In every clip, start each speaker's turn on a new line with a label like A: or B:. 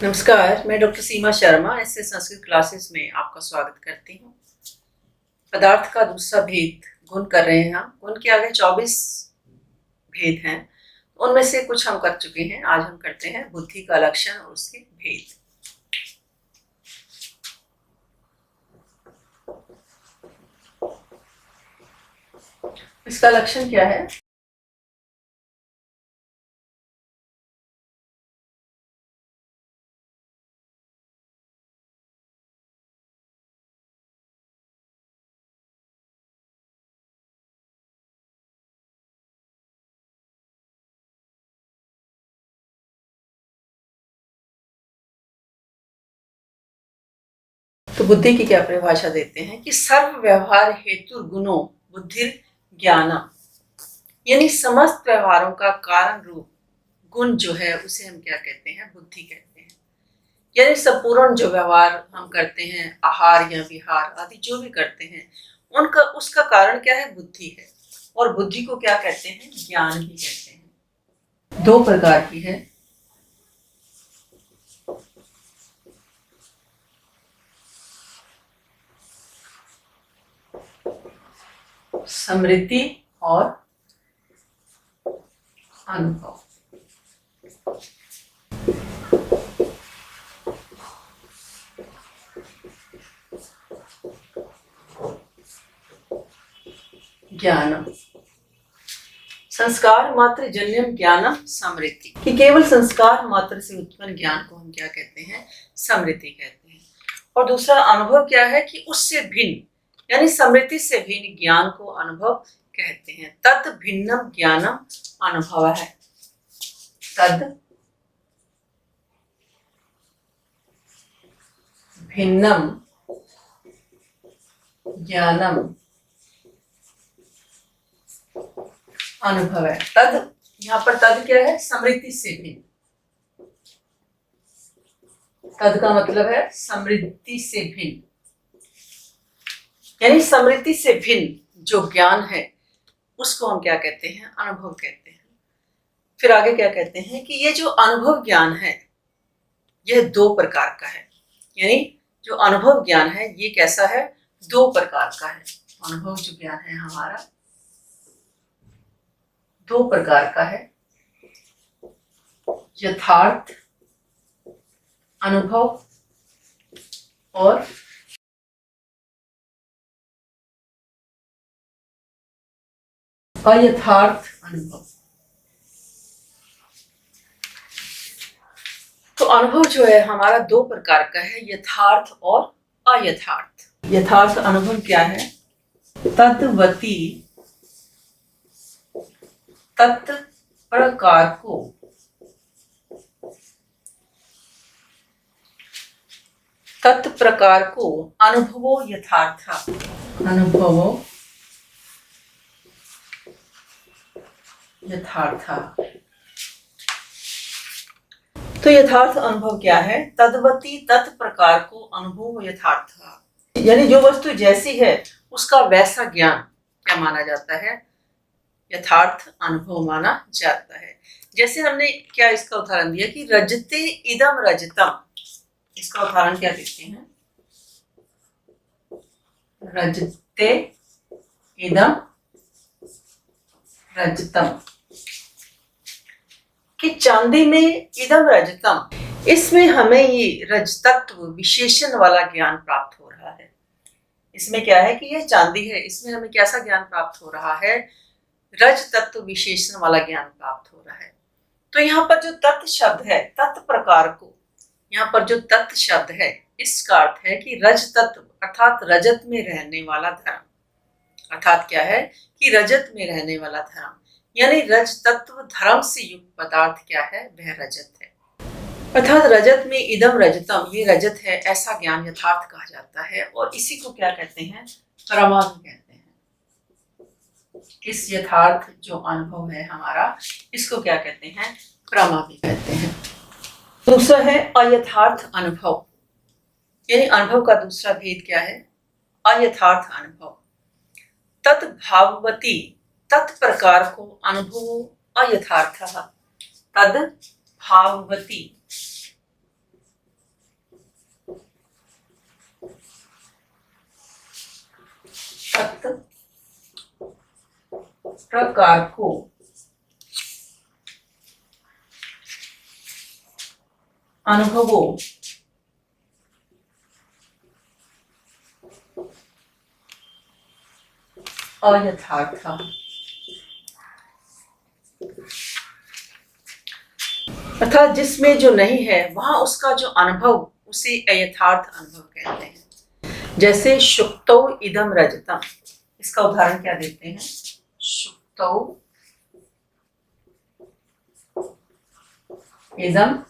A: नमस्कार, मैं डॉक्टर सीमा शर्मा ऐसे संस्कृत क्लासेस में आपका स्वागत करती हूँ। पदार्थ का दूसरा भेद गुण कर रहे हैं हम। गुण के आगे 24 भेद हैं, उनमें से कुछ हम कर चुके हैं। आज हम करते हैं बुद्धि का लक्षण और उसके भेद। इसका लक्षण क्या है? तो बुद्धि की क्या परिभाषा देते हैं कि सर्व व्यवहार हेतु गुणों बुद्धि ज्ञानम, यानी समस्त व्यवहारों का कारण रूप गुण जो है उसे हम क्या कहते हैं? बुद्धि कहते हैं। यानी संपूर्ण जो व्यवहार हम करते हैं, आहार या विहार आदि जो भी करते हैं, उनका उसका कारण क्या है? बुद्धि है। और बुद्धि को क्या कहते हैं? ज्ञान भी कहते हैं। दो प्रकार की है। स्मृति और अनुभव। ज्ञानम, संस्कार मात्र जन्यम ज्ञानम स्मृति, कि केवल संस्कार मात्र से उत्पन्न ज्ञान को हम क्या कहते हैं? स्मृति कहते हैं। और दूसरा अनुभव क्या है कि उससे भिन्न, यानी स्मृति से भिन्न ज्ञान को अनुभव कहते हैं। तद भिन्नम ज्ञानम अनुभव है। तद भिन्नम ज्ञानम अनुभव है। तद, यहाँ पर तद क्या है? स्मृति से भिन्न। तद का मतलब है स्मृति से भिन्न, यानी स्मृति से भिन्न जो ज्ञान है उसको हम क्या कहते हैं? अनुभव कहते हैं। फिर आगे क्या कहते हैं कि ये जो अनुभव ज्ञान है यह दो प्रकार का है। यानी जो अनुभव ज्ञान है ये कैसा है? दो प्रकार का है। अनुभव जो ज्ञान है हमारा दो प्रकार का है। यथार्थ अनुभव और अयथार्थ अनुभव। तो अनुभव जो है हमारा दो प्रकार का है, यथार्थ और अयथार्थ। यथार्थ अनुभव क्या है? तद्वती तत्प्रकार को तत्प्रकार को अनुभवो यथार्थ। अनुभवो यथार्थ। तो यथार्थ अनुभव क्या है? तद्वती तत्प्रकार को अनुभव यथार्थ, यानी जो वस्तु जैसी है उसका वैसा ज्ञान क्या माना जाता है? यथार्थ अनुभव माना जाता है। जैसे हमने क्या इसका उदाहरण दिया कि रजते इदम रजतम। इसका उदाहरण क्या देते हैं? रजते इदम रजतम, कि चांदी में इदम रजतम, इसमें हमें ये रजतत्व विशेषण वाला ज्ञान प्राप्त हो रहा है। इसमें क्या है कि यह चांदी है, इसमें हमें कैसा ज्ञान प्राप्त हो रहा है? रज तत्व विशेषण वाला ज्ञान प्राप्त हो रहा है। तो यहाँ पर जो तत् शब्द है, तत् प्रकार को, यहाँ पर जो तत् शब्द है इसका अर्थ है कि रज तत्व अर्थात रजत में रहने वाला धर्म। अर्थात क्या है कि रजत में रहने वाला धर्म, यानी रज तत्व धर्म से युक्त पदार्थ क्या है? वह रजत है। अर्थात रजत में इदम रजतम, ये रजत है, ऐसा ज्ञान यथार्थ कहा जाता है। और इसी को क्या कहते हैं? प्रमा भी कहते हैं। इस यथार्थ जो अनुभव है हमारा, इसको क्या कहते हैं? प्रमा भी कहते हैं। दूसरा है अयथार्थ अनुभव, यानी अनुभव का दूसरा भेद क्या है? अयथार्थ अनुभव। तद्भाववती तत्प्रकार को अनुभव अयथार्थ। तद्भाववती प्रकार को अनुभवों अयथार्थ। अर्थात जिसमें जो नहीं है वहां उसका जो अनुभव उसे अयथार्थ अनुभव कहते हैं। जैसे शुक्तौ इदम रजतम, इसका उदाहरण क्या देते हैं? शुक्तौ इदम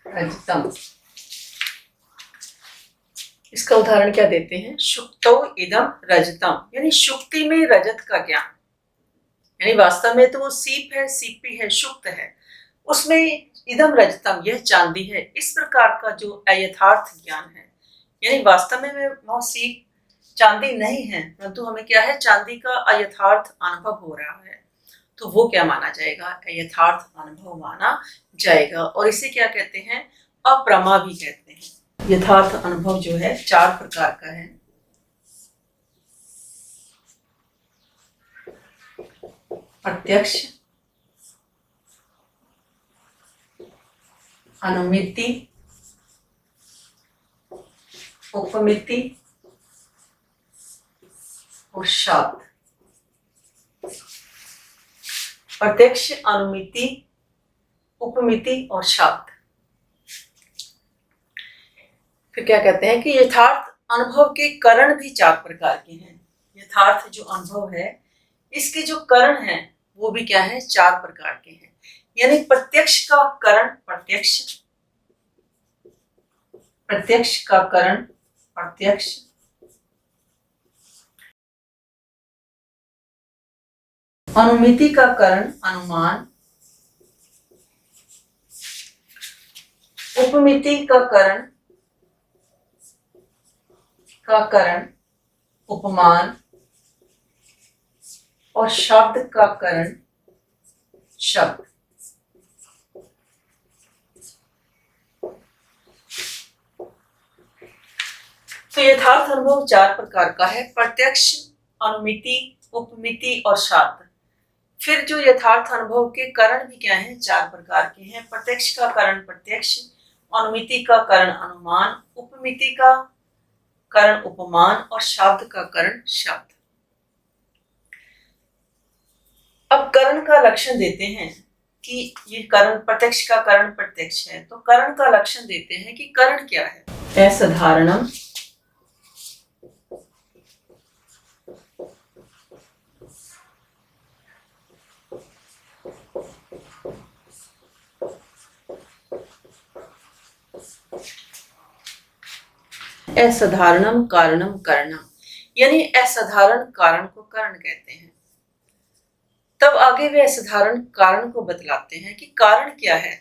A: रजतम, इसका उदाहरण क्या देते हैं? शुक्तौ इदम रजतम, यानी शुक्ति में रजत का ज्ञान, यानी वास्तव में तो वो सीप है, सीपी है, शुक्त है, उसमें इदम रजतम, यह चांदी है, इस प्रकार का जो अयथार्थ ज्ञान है, यानी वास्तव में वह सीप चांदी नहीं है, परंतु हमें क्या है? चांदी का अयथार्थ अनुभव हो रहा है, तो वो क्या माना जाएगा? अयथार्थ अनुभव माना जाएगा। और इसे क्या कहते हैं? अप्रमा भी कहते हैं। यथार्थ अनुभव जो है 4 प्रकार का है। प्रत्यक्ष, अनुमिति, उपमिति और शाब्द। प्रत्यक्ष, अनुमिति, उपमिति और शाब्द। फिर क्या कहते हैं कि यथार्थ अनुभव के कारण भी 4 प्रकार के हैं। यथार्थ जो अनुभव है इसके जो कारण हैं वो भी क्या है? 4 प्रकार के हैं। यानी प्रत्यक्ष का कारण प्रत्यक्ष, प्रत्यक्ष का कारण प्रत्यक्ष, अनुमिति का कारण अनुमान, उपमिति का कारण उपमान और शब्द का कारण शब्द। तो यथार्थ अनुभव 4 प्रकार का है: प्रत्यक्ष, अनुमिति, उपमिति और शब्द। फिर जो यथार्थ अनुभव के कारण भी क्या है? 4 प्रकार के हैं। प्रत्यक्ष का कारण प्रत्यक्ष, अनुमिति का कारण अनुमान, उपमिति का कारण उपमान और शब्द का कारण शब्द। अब करण का लक्षण देते हैं कि ये करण, प्रत्यक्ष का कारण प्रत्यक्ष है, तो करण का लक्षण देते हैं कि करण क्या है? असाधारणम, असाधारणम कारणम करणम, यानी असाधारण कारण को करण कहते हैं। तब आगे वे असाधारण कारण को बतलाते हैं कि कारण क्या है?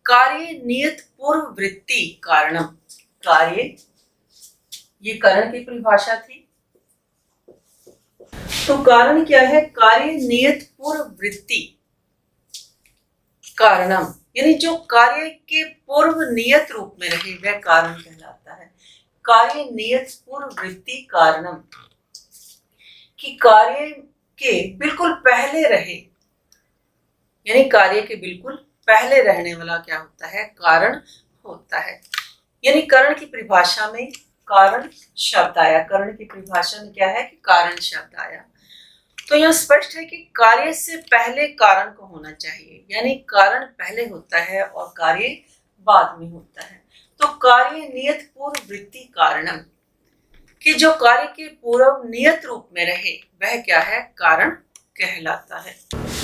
A: कार्य नियत पूर्व वृत्ति कारणम। कार्य, ये कारण की परिभाषा थी। तो कारण क्या है? कार्य नियत पूर्व वृत्ति कारणम, यानी जो कार्य के पूर्व नियत रूप में रहे वह कारण कहलाता है। कार्य नियत पूर्व वृत्ति कारणम, कि कार्य के बिल्कुल पहले रहे, यानी कार्य के बिल्कुल पहले रहने वाला क्या होता है? कारण होता है। यानी करण की परिभाषा में कारण शब्द आया। करण की परिभाषा में क्या है? कि कारण शब्द आया। तो यह स्पष्ट है कि कार्य से पहले कारण को होना चाहिए, यानी कारण पहले होता है और कार्य बाद में होता है। तो कार्य नियत पूर्व वृत्ति कारणम, कि जो कार्य के पूर्व नियत रूप में रहे वह क्या है? कारण कहलाता है।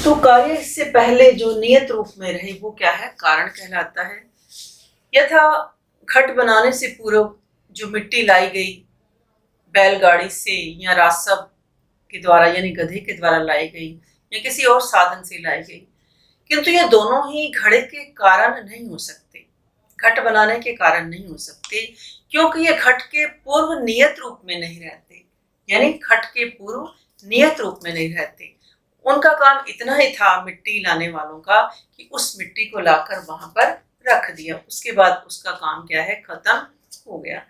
A: तो कार्य से पहले जो नियत रूप में रहे वो क्या है? कारण कहलाता है। यथा घट बनाने से पूर्व जो मिट्टी लाई गई बैलगाड़ी से या राजसब के द्वारा, यानी गधे के द्वारा लाई गई या किसी और साधन से लाई गई, किंतु ये दोनों ही घड़े के कारण नहीं हो सकते, घट बनाने के कारण नहीं हो सकते, क्योंकि ये घट के पूर्व नियत रूप में नहीं रहते, यानी घट के पूर्व नियत रूप में नहीं रहते। उनका काम इतना ही था मिट्टी लाने वालों का कि उस मिट्टी को लाकर वहां पर रख दिया, उसके बाद उसका काम क्या है? खत्म हो गया।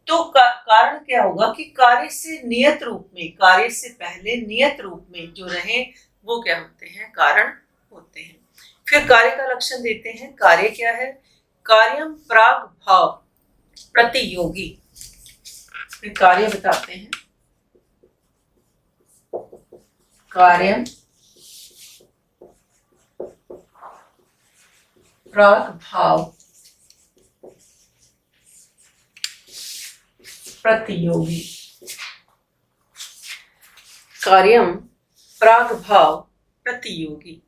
A: तो कारण क्या होगा कि कार्य से नियत रूप में, कार्य से पहले नियत रूप में जो रहे वो क्या होते हैं, कारण होते हैं। फिर कार्य का लक्षण देते हैं। कार्य क्या है? कार्यम प्राग भाव प्रतियोगी। फिर कार्य बताते हैं। कार्यम प्राग भाव प्रतियोगी। कार्यम प्राग भाव प्रतियोगी,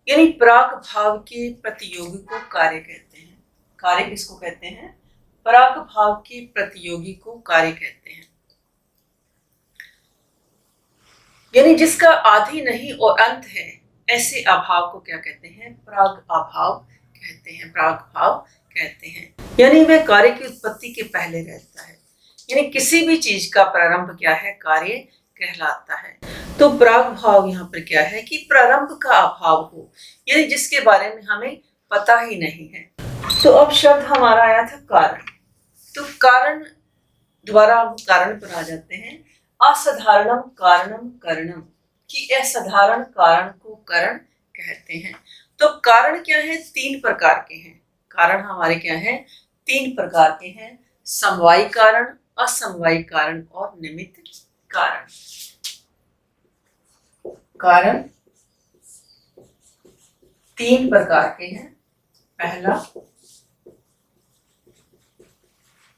A: यानी प्राग भाव के प्रतियोगी को कार्य कहते हैं। कार्य किसको कहते हैं? प्राग भाव के प्रतियोगी को कार्य कहते हैं। यानी जिसका आदि नहीं और अंत है, ऐसे अभाव को क्या कहते हैं? प्राग अभाव कहते हैं, प्राग भाव कहते हैं। यानी वह कार्य की उत्पत्ति के पहले रहता है। यानी किसी भी चीज का प्रारंभ क्या है? कार्य कहलाता है। तो प्राग भाव यहाँ पर क्या है कि प्रारंभ का अभाव हो, यानी जिसके बारे में हमें पता ही नहीं है। तो अब शब्द हमारा आया था कारण। तो कारण द्वारा हम कारण पर आ जाते हैं। असाधारणम कारणम करणम, कि असाधारण कारण को कारण कहते हैं। तो कारण क्या है? 3 प्रकार के हैं। कारण हमारे क्या है? 3 प्रकार के हैं। समवायी कारण, असमवायी कारण और निमित्त कारण। कारण 3 प्रकार के हैं। पहला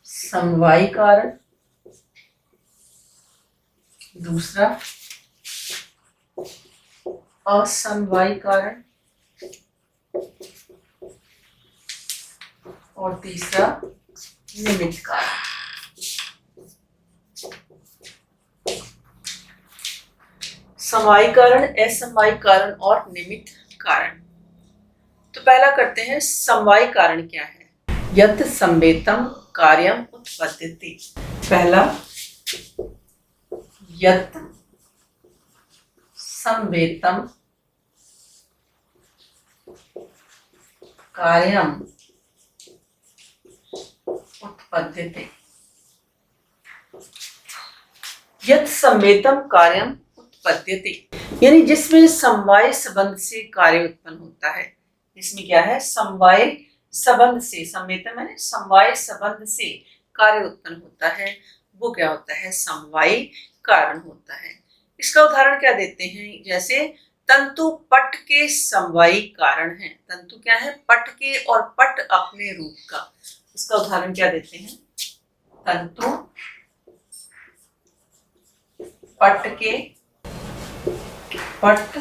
A: समवायी कारण, दूसरा असमवायी कारण और तीसरा निमित्त कारण। समवायी कारण, असमवायी कारण और निमित्त कारण। तो पहला करते हैं समवायी कारण क्या है? यत् संवेतम कार्यम उत्पद्यते। पहला यत् संवेतम कार्यम उत्पद्यते। यत् संवेतम कार्यम उत्पद्यते, यानी जिसमें समवाय संबंध से कार्य उत्पन्न होता है। इसमें क्या है? समवाय संबंध से, संवेतम है समवाय संबंध से कार्य उत्पन्न होता है, वो क्या होता है? समवायी कारण होता है। इसका उदाहरण क्या देते हैं? जैसे तंतु पट के समवायी कारण है। तंतु क्या है? पट के, और पट अपने रूप का। इसका उदाहरण क्या देते हैं? तंतु पट के, पट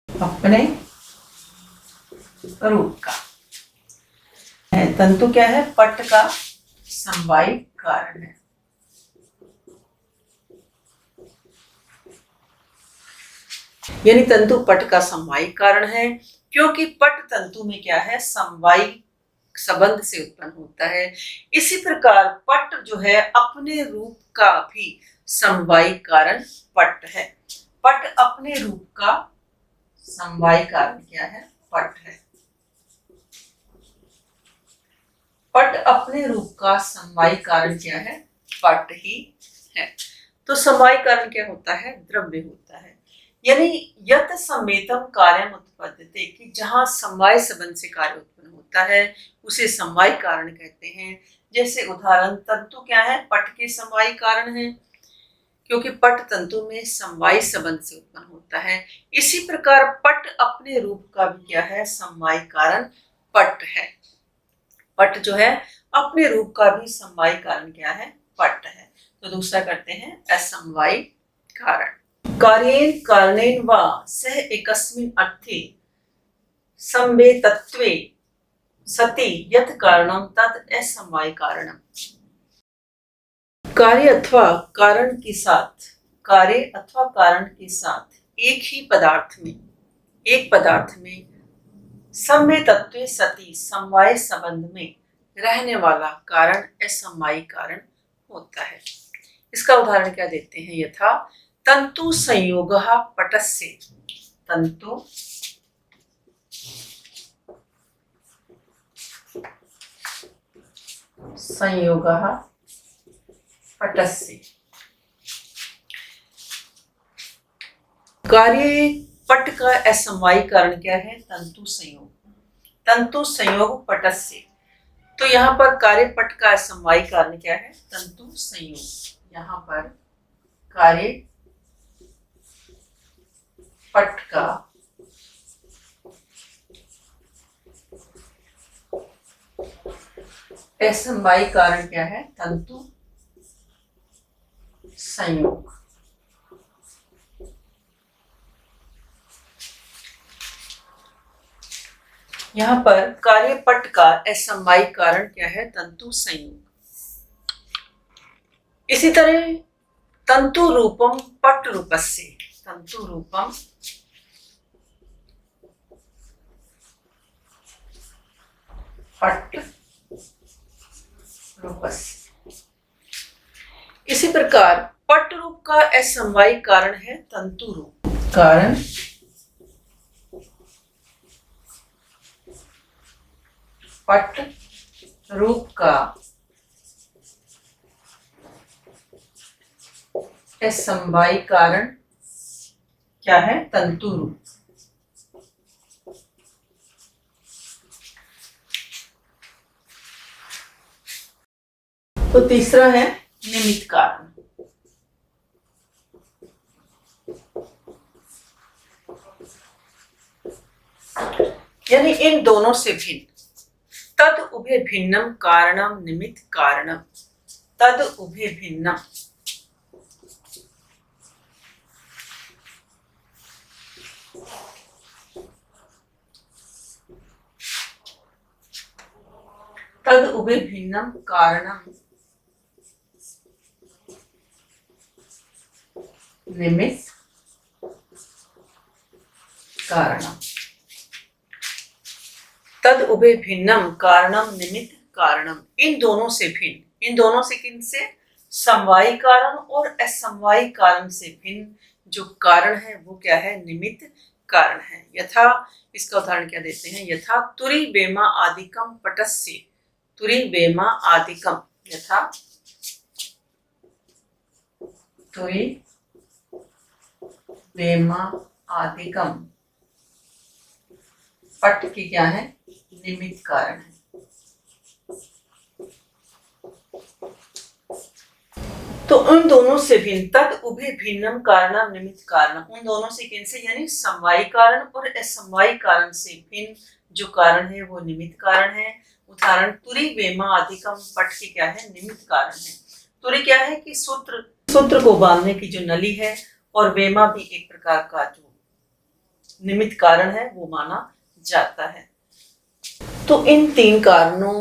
A: अपने रूप का है। तंतु क्या है? पट का समवायी कारण है। यानी तंतु पट का समवायी कारण है, क्योंकि पट तंतु में क्या है? समवायी संबंध से उत्पन्न होता है। इसी प्रकार पट जो है अपने रूप का भी समवायी कारण पट है। पट अपने रूप का समवायी कारण क्या है? पट है। पट अपने रूप का समवायी कारण क्या है? पट ही है। तो समवायी कारण क्या होता है? द्रव्य होता है। यानी यत् संवेतम कार्यम उत्पद्यते, कि जहां समवाय संबंध से कार्य उत्पन्न होता है उसे समवायी कारण कहते हैं। जैसे उदाहरण, तंतु क्या है? पट के समवायी कारण है, क्योंकि पट तंतु में समवायी संबंध से उत्पन्न होता है। इसी प्रकार पट अपने रूप का भी क्या है? समवायी कारण पट है। पट जो है अपने रूप का भी समवायी कारण क्या है? पट है। तो दूसरा करते हैं असमवायी कारण। कार्येन कारणेन वा सह एकस्मिन् अर्थे संवेतत्वे सति यत् कारणं तत् असमवायी कारणम्। कार्य अथवा कारण के साथ, कार्य अथवा कारण के साथ एक ही पदार्थ में, एक पदार्थ में संवेतत्वे सति समवाय संबंध में रहने वाला कारण असमवायी कारण होता है। इसका उदाहरण क्या देते हैं? यथा तंतु संयोगः पटस्य, तंतु संयोगः पटस्य। कार्य पट का असमवायी कारण क्या है? तंतु संयोग। तंतु संयोग पटस्य। तो यहाँ पर कार्य पट का असमवायी कारण क्या है? तंतु संयोग। यहाँ पर कार्य पट का असमवायी कारण क्या है? तंतु संयोग। यहाँ पर कार्यपट का असमवायी कारण क्या है? तंतु संयोग। इसी तरह तंतु रूपम पट रूपस्य। तंतु रूपम पट रूपस्य। इसी प्रकार पट रूप का असमवायी कारण है तंतु रूप। कारण पट रूप का असमवायी कारण क्या है? तंतु रूप। तो तीसरा है निमित्त कारण। यानी इन दोनों से भिन्न। तद उभय भिन्नम कारणम निमित्त कारणम। तद उभय भिन्नम। तद उभय भिन्नम कारणम निमित्त कारणम। तद उभय भिन्नम कारणम निमित्त कारणम। इन दोनों से भिन्न। इन दोनों से किन से? समवायी कारण और असमवायी कारण से भिन्न जो कारण है वो क्या है? निमित्त कारण है। यथा, इसका उदाहरण क्या देते हैं? यथा तुरी वेमा आदिकम पटस्य। तुरी वेमा आदिकम। यथा तुरी वेमा आदिकम पट की क्या है? निमित्त कारण है। तो उन दोनों से भिन्न। तद उभय भिन्नम कारणम निमित्त कारणम। उन दोनों से किन से? यानी समवायी कारण और असमवायी कारण से भिन्न जो कारण है वो निमित्त कारण है। उदाहरण तुरी वेमा आदिकम पट की क्या है? निमित्त कारण है। तुरी क्या है कि सूत्र को बांधने की जो नली है, और वेमा भी एक प्रकार का जो निमित्त कारण है वो माना जाता है। तो इन तीन कारणों,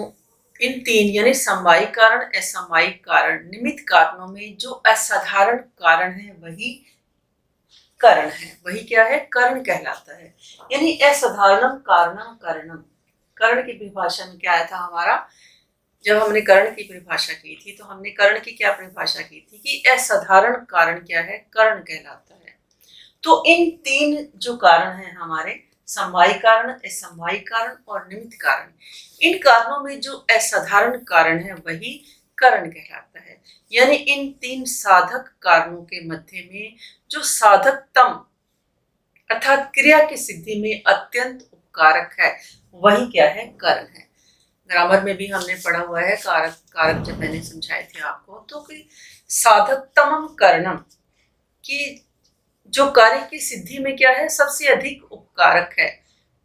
A: इन तीन यानी समवायी कारण, असमवायी कारण, निमित्त कारणों में जो असाधारण कारण है वही करण है। वही क्या है? करण कहलाता है। यानी असाधारणम कारणम करणम। करण की परिभाषा में क्या आया था हमारा? जब हमने करण की परिभाषा की थी तो हमने करण की क्या परिभाषा की थी कि असाधारण कारण क्या है? करण कहलाता है। तो इन तीन जो कारण हैं हमारे, समवायी कारण, असमवायी कारण और निमित्त कारण, इन कारणों में जो असाधारण कारण है वही करण कहलाता है। यानी इन तीन साधक कारणों के मध्य में जो साधकतम अर्थात क्रिया की सिद्धि में अत्यंत उपकारक है वही क्या है? करण है। ग्रामर में भी हमने पढ़ा हुआ है कारक। कारक जब मैंने समझाए थे आपको, तो कि साधकतमम करणम की जो कार्य की सिद्धि में क्या है? सबसे अधिक उपकारक है,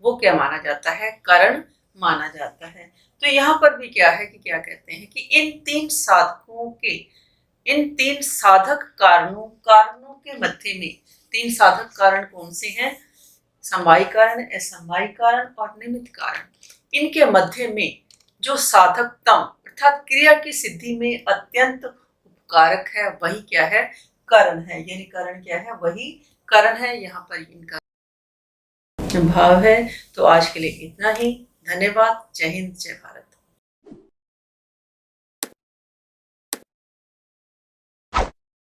A: वो क्या माना जाता है? करण माना जाता है। तो यहाँ पर भी क्या है कि क्या कहते हैं कि इन तीन साधकों के, इन तीन साधक कारणों के मध्य में, तीन साधक कारण कौन से हैं? समवायी कारण, असमवायी कारण और निमित्त कारण। इनके मध्य में जो साधकतम अर्थात क्रिया की सिद्धि में अत्यंत उपकारक है वही क्या है? करण है। यानी करण क्या है? वही करण है। यहाँ पर इनका भाव है। तो आज के लिए इतना ही। धन्यवाद। जय हिंद, जय भारत।